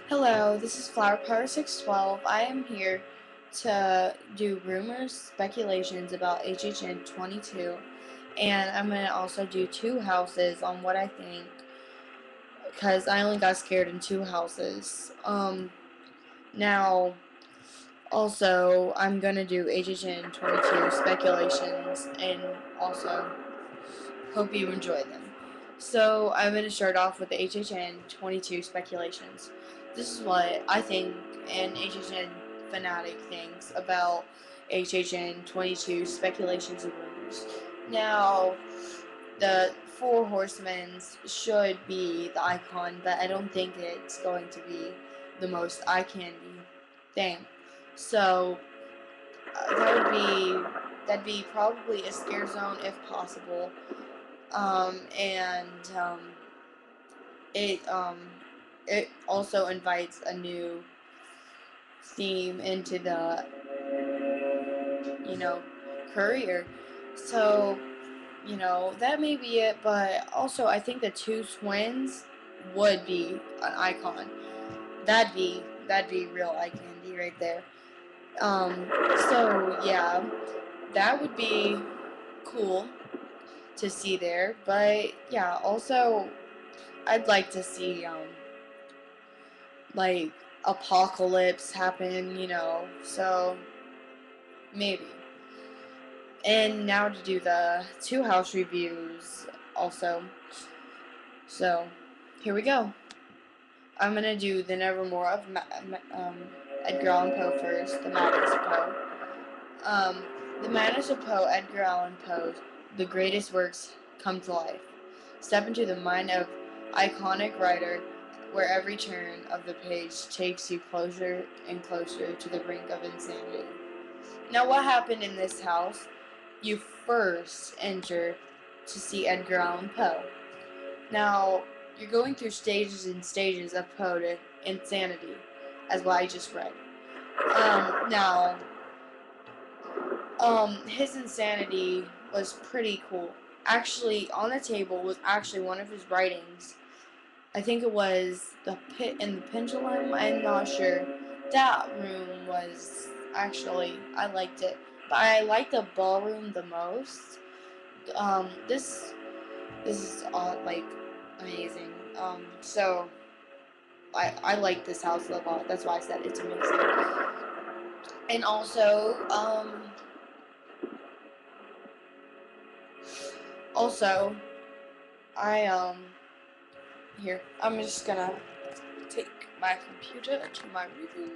Hello, this is Flower Power 612. I am here to do rumors, speculations about HHN 22, and I'm going to also do two houses on what I think, because I only got scared in two houses. Now, also, I'm going to do HHN 22 speculations, and also hope you enjoy them. So, I'm going to start off with the HHN 22 speculations. This is what I think and HHN fanatic thinks about HHN 22 speculations and rumors. Now, the Four Horsemen should be the icon, but I don't think it's going to be the most eye candy thing. So, that'd be probably a scare zone if possible. And it it also invites a new theme into the career. So that may be it, but also I think the two twins would be an icon. That'd be real eye candy right there. So yeah, that would be cool to see there. But yeah, also I'd like to see like apocalypse happen, so maybe. And now to do the two house reviews also. So here we go. I'm gonna do the Nevermore of Edgar Allan Poe first, the Madness of Poe. The Madness of Poe, Edgar Allan Poe's The greatest works come to life. Step into the mind of iconic writer where every turn of the page takes you closer and closer to the brink of insanity. Now, what happened in this house? You first enter to see Edgar Allan Poe. Now, you're going through stages and stages of Poe to insanity, as what I just read. Now, his insanity was pretty cool. Actually, on the table was actually one of his writings. I think it was The Pit and the Pendulum. I'm not sure. That room was actually, I liked it. But I liked the ballroom the most. This is all like amazing. So I like this house a lot. That's why I said it's amazing. And also I here I'm just gonna take my computer to my room.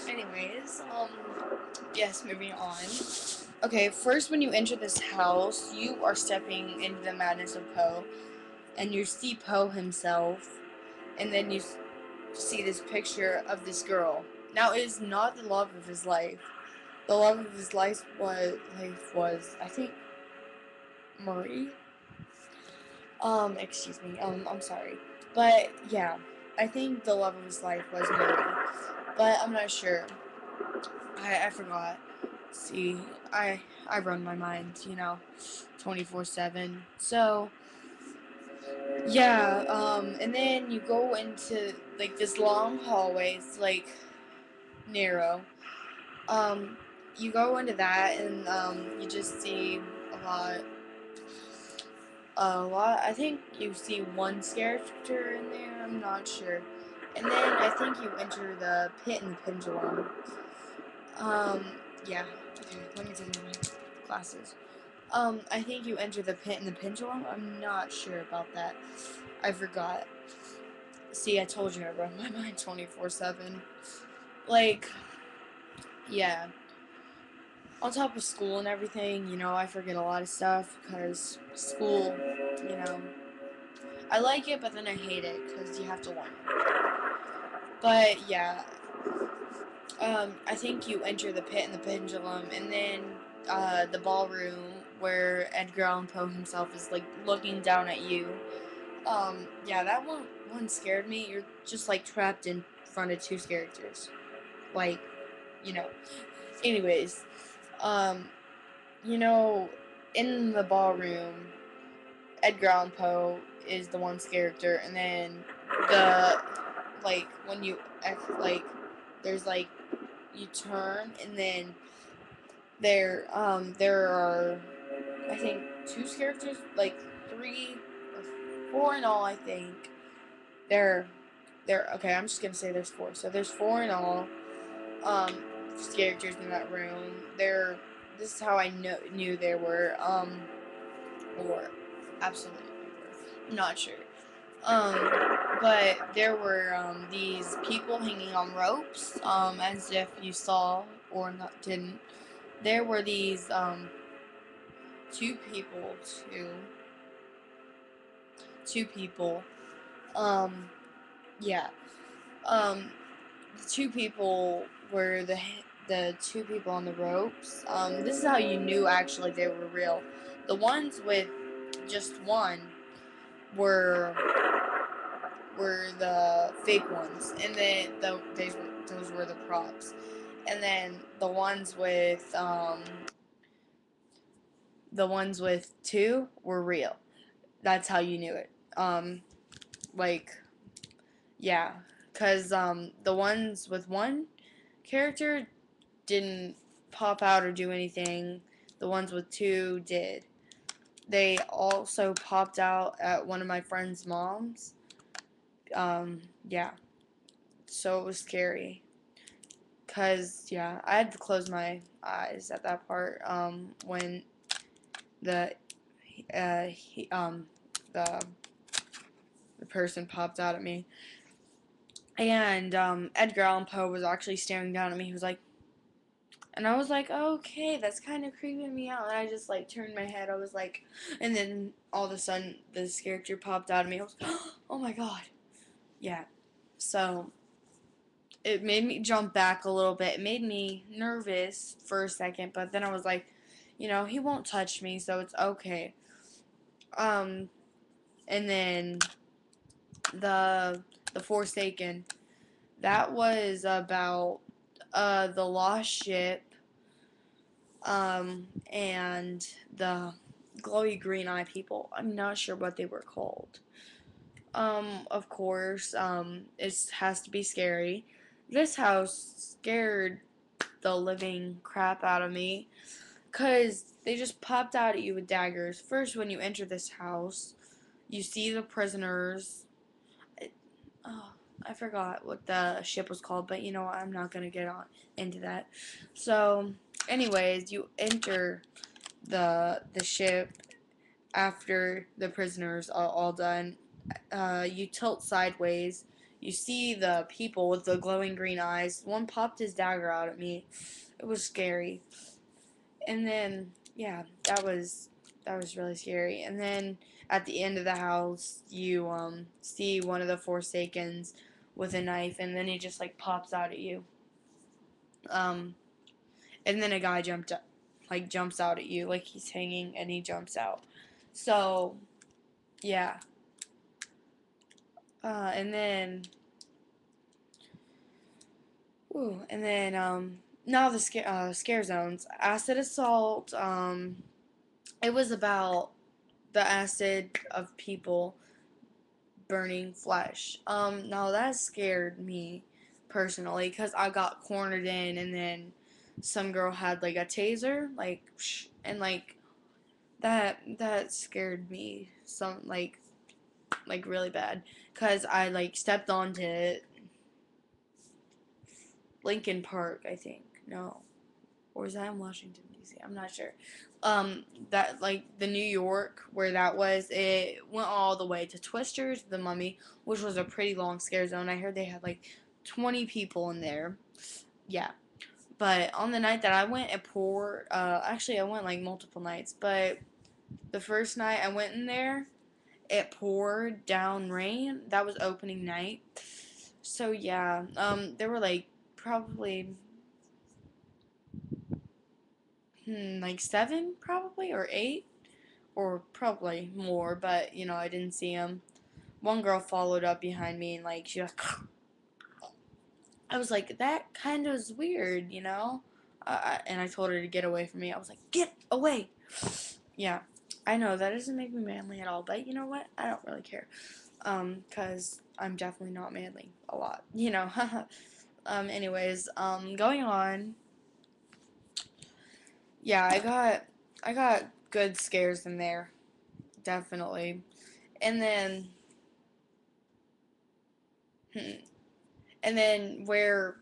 Anyways, yes, moving on. Okay, first when you enter this house, you are stepping into the madness of Poe, and you see Poe himself, and then you see this picture of this girl. Now, it is not the love of his life. The love of his life was I think Marie. Excuse me. I'm sorry, but yeah, I think the love of his life was Marie, but I'm not sure. I forgot. See, I run my mind, 24/7. So yeah, and then you go into like this long hallway. It's like narrow. Um, you go into that and you just see a lot. A lot. I think you see one character in there. I'm not sure. And then I think you enter the pit and the pendulum. Um, yeah. Okay, let me take my glasses. I think you enter the pit and the pendulum. I'm not sure about that. I forgot. See, I told you I run my mind 24/7. Like, yeah. On top of school and everything, I forget a lot of stuff because school, you know, I like it, but then I hate it because you have to learn. But yeah, I think you enter the pit and the pendulum, and then the ballroom where Edgar Allan Poe himself is like looking down at you. Yeah, that one scared me. You're just like trapped in front of 2 characters. Like, you know. Anyways, um, you know, in the ballroom, Edgar Allan Poe is the one character, and then the like when you like there's like you turn, and then there are I think 2 characters, like 3 or 4 in all. I think there okay. I'm just gonna say there's 4. So there's 4 in all. Um, characters in that room. This is how I knew there were or absolutely were. I'm not sure. But there were these people hanging on ropes, as if you saw or not didn't. There were these 2 people, two people. Um, yeah. The 2 people were the 2 people on the ropes. This is how you knew actually they were real. The ones with just one were the fake ones, and then those were the props. And then the ones with 2 were real. That's how you knew it. Like yeah, cause the ones with 1 character didn't pop out or do anything. The ones with 2 did. They also popped out at one of my friend's moms. Yeah. So it was scary. Cause yeah, I had to close my eyes at that part. When the he, the the person popped out at me, and Edgar Allan Poe was actually staring down at me. He was like, and I was like, okay, that's kind of creeping me out. And I just like turned my head. I was like, and then all of a sudden this character popped out of me. I was, oh my god, yeah. So it made me jump back a little bit. It made me nervous for a second, but then I was like, he won't touch me, so it's okay. Um, and then the Forsaken, that was about the lost ship, and the glowy green eye people. I'm not sure what they were called. Of course, it has to be scary. This house scared the living crap out of me, because they just popped out at you with daggers. First, when you enter this house, you see the prisoners. Oh, I forgot what the ship was called, but I'm not gonna get on into that. So, anyways, you enter the ship after the prisoners are all done. You tilt sideways. You see the people with the glowing green eyes. One popped his dagger out at me. It was scary. And then yeah, that was really scary. And then at the end of the house, you see one of the Forsakens with a knife, and then he just like pops out at you. Um, and then a guy jumps out at you, like he's hanging, and he jumps out. So yeah. And then now the scare zones. Acid assault. It was about the acid of people burning flesh. Now that scared me personally, because I got cornered in, and then some girl had like a taser, like, and like that scared me like really bad, because I like stepped onto Lincoln Park, I think. No, or was that in Washington D.C.? I'm not sure. That like the New York where that was, it went all the way to Twisters, the Mummy, which was a pretty long scare zone. I heard they had like 20 people in there. Yeah, but on the night that I went, it poured. Actually, I went like multiple nights, but the first night I went in there, it poured down rain. That was opening night. So yeah, there were like probably like 7 probably, or 8, or probably more, but I didn't see him. One girl followed up behind me, and like she was I was like, that kind of is weird, you know? And I told her to get away from me. I was like, get away. Yeah, I know that doesn't make me manly at all, but you know what? I don't really care. Cause I'm definitely not manly a lot, you know. Anyways, going on. Yeah, I got good scares in there, definitely. And then, hmm, and then where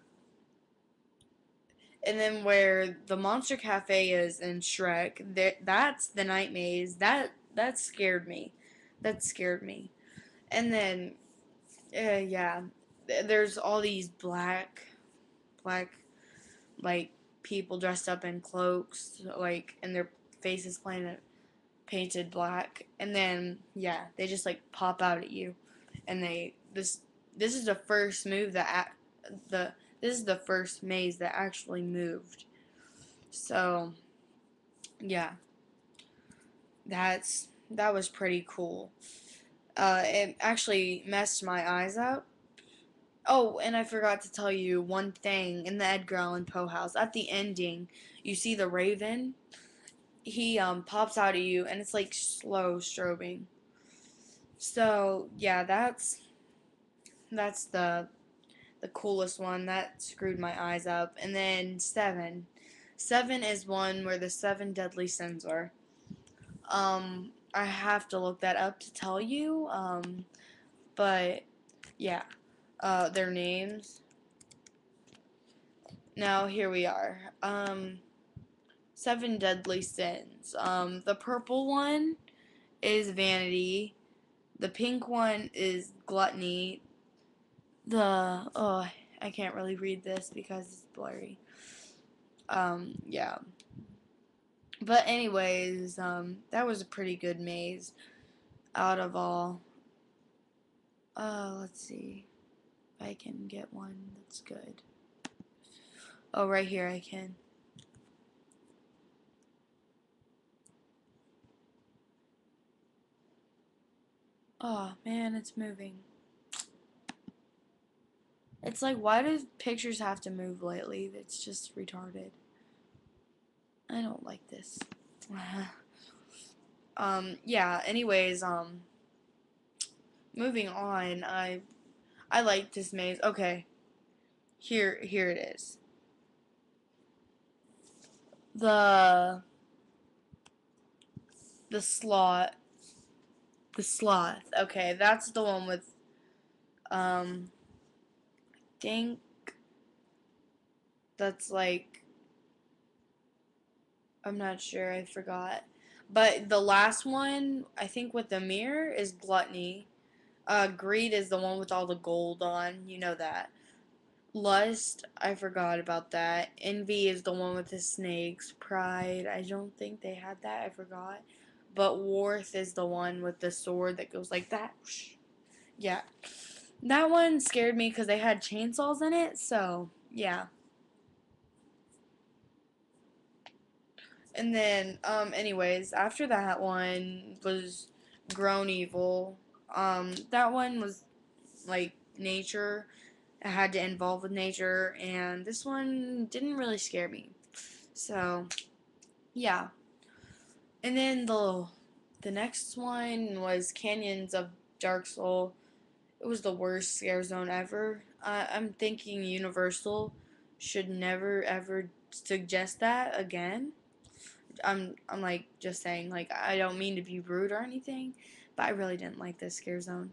and then where the Monster Cafe is in Shrek, that's the night maze. That scared me. That scared me. And then, yeah, there's all these black like people dressed up in cloaks, like, and their faces painted black. And then, yeah, they just like pop out at you, and this is the first move the this is the first maze that actually moved. So yeah, that was pretty cool. It actually messed my eyes up. Oh, and I forgot to tell you one thing in the Edgar Allan Poe house. At the ending, you see the Raven. He pops out at you, and it's like slow strobing. So yeah, that's the coolest one. That screwed my eyes up. And then seven is one where the seven deadly sins are. I have to look that up to tell you. But yeah, their names. Now here we are. Seven deadly sins. The purple one is vanity. The pink one is gluttony. I can't really read this because it's blurry. Yeah. But anyways, that was a pretty good maze out of all. Let's see if I can get one that's good. Oh, right here I can. Oh man, it's moving. It's like, why do pictures have to move lately? It's just retarded. I don't like this. Yeah, anyways, moving on, I like this maze. Okay, here it is. The the sloth the sloth. Okay, that's the one with um think that's like, I'm not sure, I forgot. But the last one, I think with the mirror is gluttony. Greed is the one with all the gold on, you know that. Lust, I forgot about that. Envy is the one with the snakes. Pride, I don't think they had that, I forgot. But Worth is the one with the sword that goes like that. Yeah. That one scared me because they had chainsaws in it, so yeah. And then, anyways, after that one was Grown Evil. That one was like nature. It had to involve with nature, and this one didn't really scare me. So, yeah. And then the next one was Canyons of Dark Soul. It was the worst scare zone ever. I'm thinking Universal should never ever suggest that again. I'm like just saying, like, I don't mean to be rude or anything, but I really didn't like this scare zone.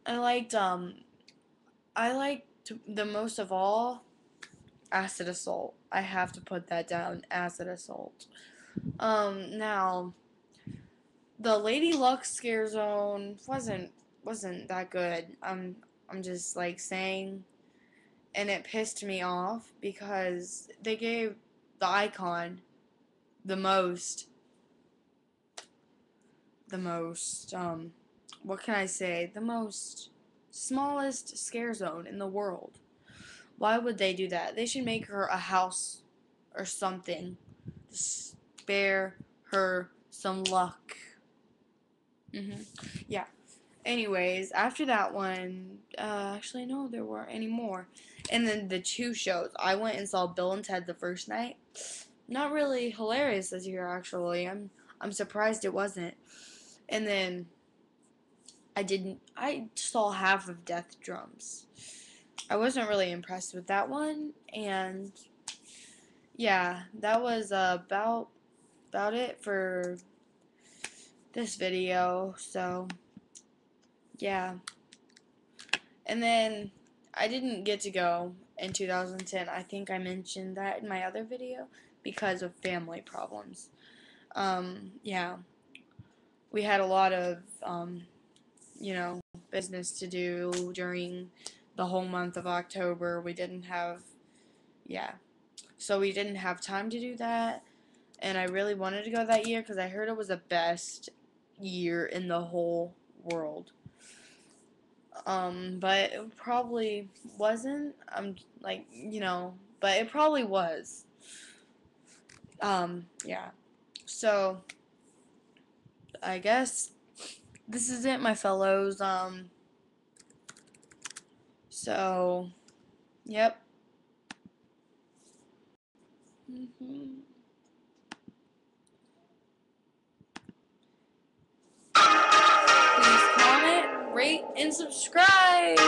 I liked the most of all Acid Assault. I have to put that down, Acid Assault. Now the Lady Luck scare zone wasn't that good. I'm just like saying, and it pissed me off because they gave the icon the most what can I say, the most smallest scare zone in the world. Why would they do that? They should make her a house or something. Spare her some luck. Yeah. anyways, after that one, actually no, there weren't any more. And then the two shows, I went and saw Bill and Ted the first night. Not really hilarious this year, actually. I'm surprised it wasn't. And then I saw half of Death Drums. I wasn't really impressed with that one, and yeah, that was about it for this video. So yeah, and then I didn't get to go in 2010. I think I mentioned that in my other video because of family problems. Yeah, we had a lot of you know, business to do during the whole month of October. We didn't have, yeah, so we didn't have time to do that. And I really wanted to go that year because I heard it was the best year in the whole world. But it probably wasn't. I'm like, but it probably was. Yeah. So I guess this is it, my fellows. So, yep. Please comment, rate, and subscribe.